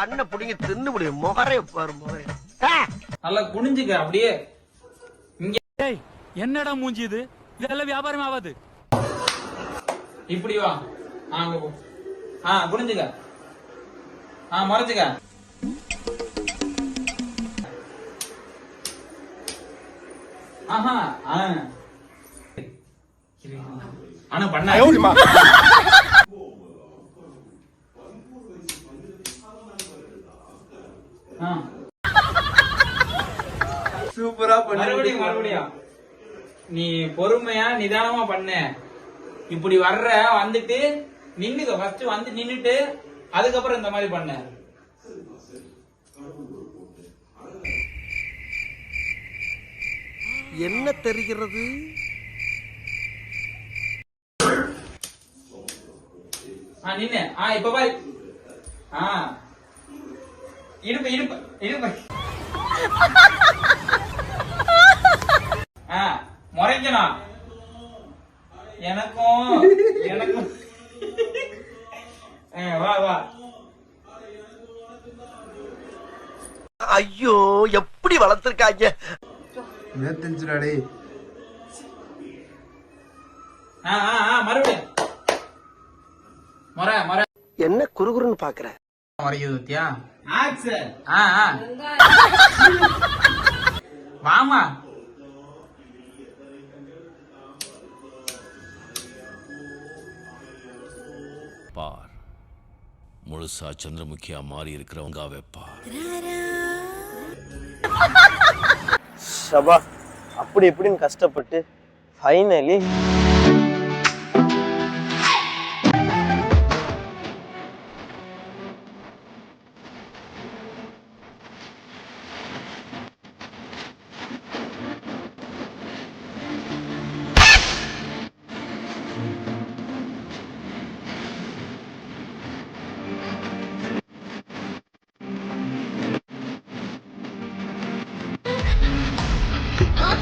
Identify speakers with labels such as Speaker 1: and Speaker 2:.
Speaker 1: கண்ணை புடிங்க தின்னு முடியும் முகரைய பாரு முகரைய
Speaker 2: நல்லா குனிஞ்சுக்க அப்படியே.
Speaker 3: டேய் என்னடா மூஞ்சி இது? இதெல்லாம் வியாபாரம் ஆகாது.
Speaker 2: இப்படி வா. அங்க போ. குனிஞ்சுக்க. மறைச்சுக்க. ஆனா பண்ண
Speaker 1: சூப்பரா
Speaker 2: மறுபடியும் நீ பொறுமையா நிதானமா பண்ண. இப்படி வர்ற வந்துட்டு நின்னுக்க. ஃபர்ஸ்ட் வந்து நின்னுட்டு அதுக்கப்புறம் இந்த மாதிரி பண்ண.
Speaker 1: என்ன தெரிகிறது?
Speaker 2: நின்னு. இப்ப பாரு. இடுப்பு இடுப்பு இடுப்பு. முறைக்கணும். எனக்கும் எனக்கும் வா வா.
Speaker 1: ஐயோ எப்படி வளர்த்திருக்காங்க.
Speaker 2: மறுபடியும் முறை முறை.
Speaker 1: என்ன குறுகுறுன்னு பாக்குற?
Speaker 2: மறையுத்தியா? வாமா.
Speaker 4: பார் முழுசா சந்திரமுகியா மாறி இருக்கிறவங்க வைப்பார்.
Speaker 5: சபா அப்படி இப்படின்னு கஷ்டப்பட்டு ஃபைனலி